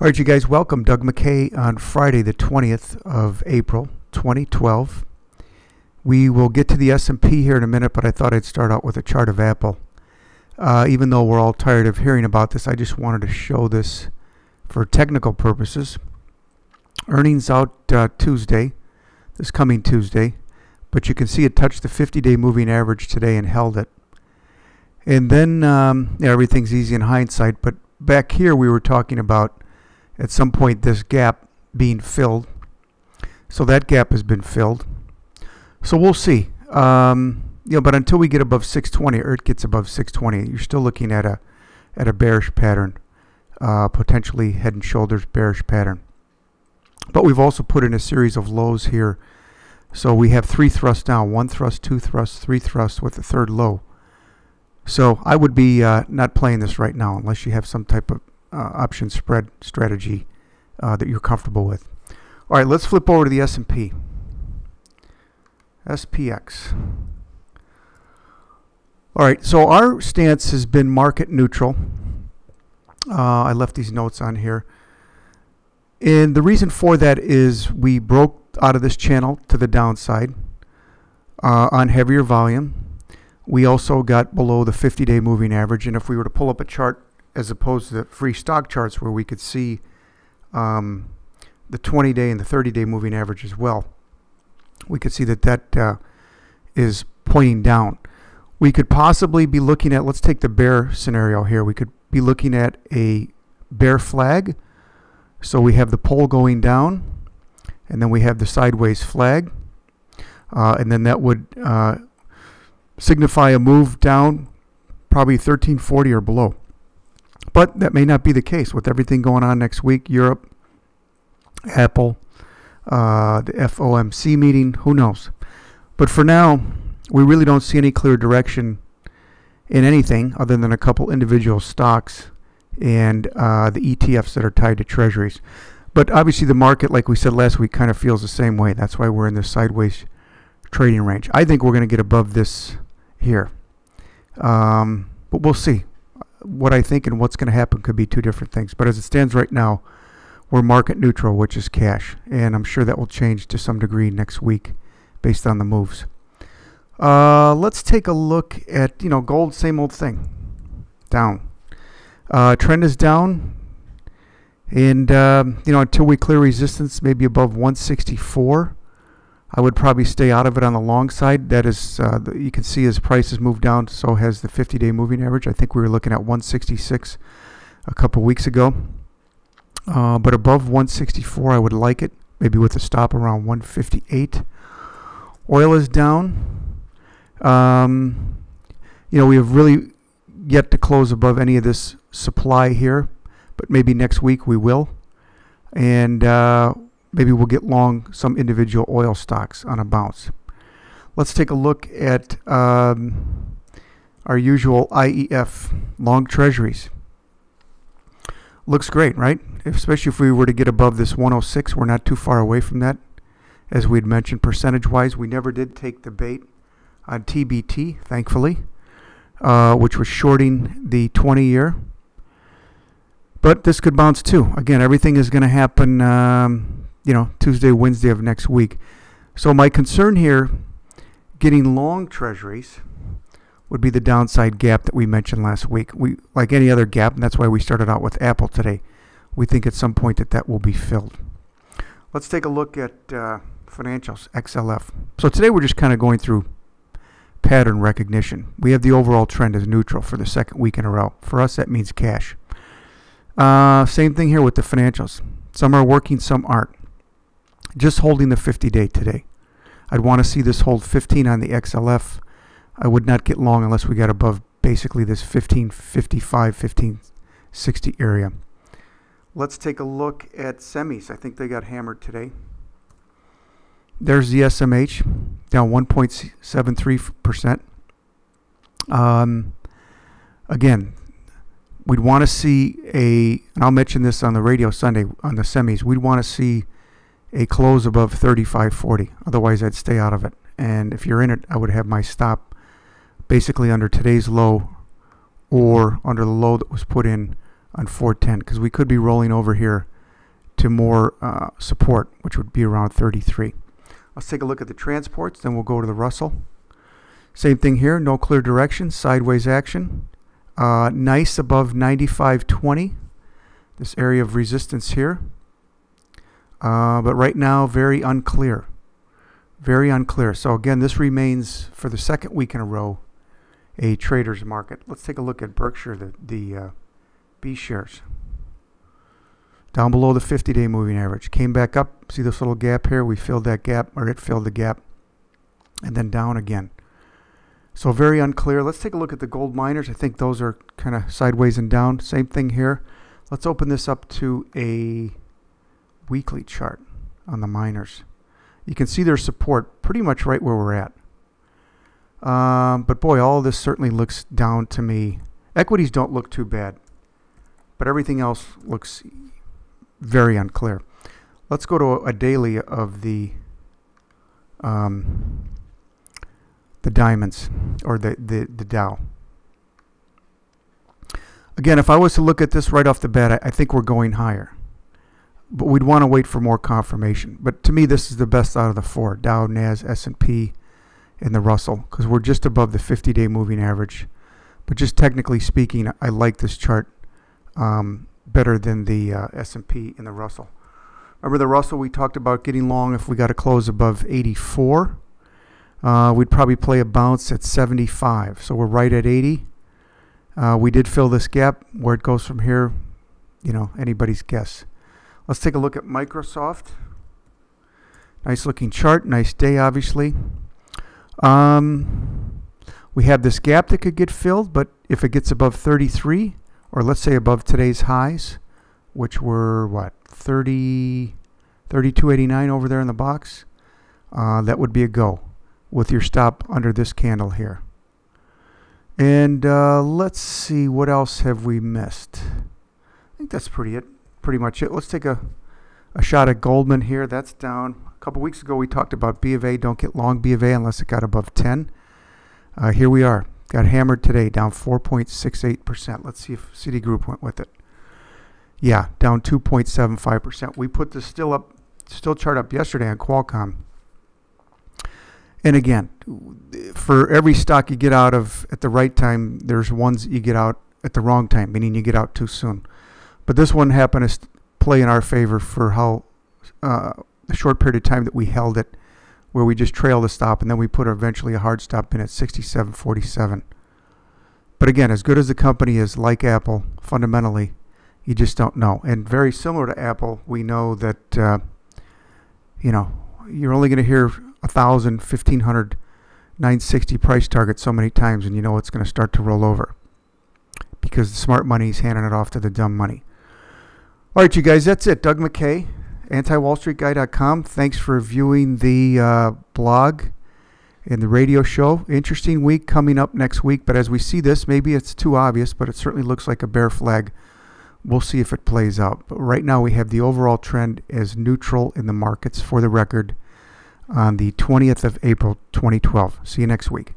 All right, you guys, welcome. Doug McKay on Friday, the 20th of April, 2012. We will get to the S&P here in a minute, but I thought I'd start out with a chart of Apple. Even though we're all tired of hearing about this, I just wanted to show this for technical purposes. Earnings out Tuesday, this coming Tuesday, but you can see it touched the 50-day moving average today and held it. And then everything's easy in hindsight, but back here we were talking about at some point this gap being filled. So that gap has been filled. So we'll see. But until we get above 620 or it gets above 620, you're still looking at a bearish pattern, potentially head and shoulders bearish pattern. But we've also put in a series of lows here. So we have 3 thrusts down, 1 thrust, 2 thrusts, 3 thrusts with a third low. So I would be not playing this right now unless you have some type of option spread strategy that you're comfortable with. All right, let's flip over to the S&P. SPX. All right, so our stance has been market neutral. I left these notes on here. And the reason for that is we broke out of this channel to the downside on heavier volume. We also got below the 50-day moving average. And if we were to pull up a chart as opposed to the free stock charts where we could see the 20-day and the 30-day moving average as well, we could see that is pointing down. We could possibly be looking at, let's take the bear scenario here. We could be looking at a bear flag. So we have the pole going down, and then we have the sideways flag. And then that would signify a move down, probably 1340 or below. But that may not be the case with everything going on next week. Europe, Apple, the FOMC meeting, who knows? But for now, we really don't see any clear direction in anything other than a couple individual stocks and the ETFs that are tied to treasuries. But obviously the market, like we said last week, kind of feels the same way. That's why we're in this sideways trading range. I think we're going to get above this here. But we'll see. What I think and what's going to happen could be two different things. But as it stands right now, we're market neutral, which is cash. And I'm sure that will change to some degree next week based on the moves. Let's take a look at, gold, same old thing. Down. Trend is down. And, until we clear resistance, maybe above 164, I would probably stay out of it on the long side. That is, you can see as prices move down, so has the 50-day moving average. I think we were looking at 166 a couple weeks ago. But above 164, I would like it, maybe with a stop around 158. Oil is down. We have really yet to close above any of this supply here, but maybe next week we will. And maybe we'll get long some individual oil stocks on a bounce. Let's take a look at our usual IEF long treasuries. Looks great, right? Especially if we were to get above this 106, we're not too far away from that. As we had mentioned, percentage-wise, we never did take the bait on TBT, thankfully, which was shorting the 20-year. But this could bounce too. Again, everything is going to happen Tuesday, Wednesday of next week. So my concern here, getting long treasuries, would be the downside gap that we mentioned last week. We, like any other gap, and that's why we started out with Apple today. We think at some point that will be filled. Let's take a look at financials, XLF. So today we're just kind of going through pattern recognition. We have the overall trend as neutral for the second week in a row. For us, that means cash. Same thing here with the financials. Some are working, some aren't. Just holding the 50-day today. I'd want to see this hold 15 on the XLF. I would not get long unless we got above basically this 1555, 1560 area. Let's take a look at semis. I think they got hammered today. There's the SMH, down 1.73%. Again, we'd want to see and I'll mention this on the radio Sunday on the semis, we'd want to see a close above 35.40. Otherwise, I'd stay out of it. And if you're in it, I would have my stop basically under today's low or under the low that was put in on 410 because we could be rolling over here to more support, which would be around 33. Let's take a look at the transports, then we'll go to the Russell. Same thing here, no clear direction, sideways action. Nice above 95.20, this area of resistance here. But right now, very unclear. Very unclear. So again, this remains, for the second week in a row, a trader's market. Let's take a look at Berkshire, the B shares. Down below the 50-day moving average. Came back up. See this little gap here? We filled that gap, or it filled the gap. And then down again. So very unclear. Let's take a look at the gold miners. I think those are kind of sideways and down. Same thing here. Let's open this up to a weekly chart on the miners. You can see their support pretty much right where we're at. But boy, all of this certainly looks down to me. Equities don't look too bad, but everything else looks very unclear. Let's go to a daily of the diamonds, or the Dow. Again, if I was to look at this right off the bat, I think we're going higher. But we'd want to wait for more confirmation. But to me, this is the best out of the four: Dow, Nas, S&P, and the Russell, because we're just above the 50-day moving average. But just technically speaking, I like this chart better than the S&P and the Russell. Remember the Russell, we talked about getting long if we got to close above 84. We'd probably play a bounce at 75. So we're right at 80. We did fill this gap. Where it goes from here, you know, anybody's guess. Let's take a look at Microsoft. Nice looking chart. Nice day, obviously. We have this gap that could get filled, but if it gets above 33, or let's say above today's highs, which were what, 32.89 over there in the box, that would be a go with your stop under this candle here. And let's see, what else have we missed? I think that's pretty much it. Let's take a shot at Goldman here. That's down. A couple weeks ago we talked about B of A. Don't get long B of A unless it got above 10. Here we are. Got hammered today, down 4.68%. Let's see if Citigroup went with it. Yeah, down 2.75%. We put the still chart up yesterday on Qualcomm. And again, for every stock you get out of at the right time, there's ones that you get out at the wrong time, meaning you get out too soon. But this one happened to play in our favor for how the short period of time that we held it, where we just trailed the stop, and then we put eventually a hard stop in at 67.47. But again, as good as the company is, like Apple, fundamentally, you just don't know. And very similar to Apple, we know that you know, you're only going to hear 1,000, 1,500, 960 price target so many times, and you know it's going to start to roll over because the smart money's handing it off to the dumb money. All right, you guys, that's it. Doug McKay, antiwallstreetguy.com. Thanks for viewing the blog and the radio show. Interesting week coming up next week, but as we see this, maybe it's too obvious, but it certainly looks like a bear flag. We'll see if it plays out. But right now we have the overall trend as neutral in the markets, for the record, on the 20th of April, 2012. See you next week.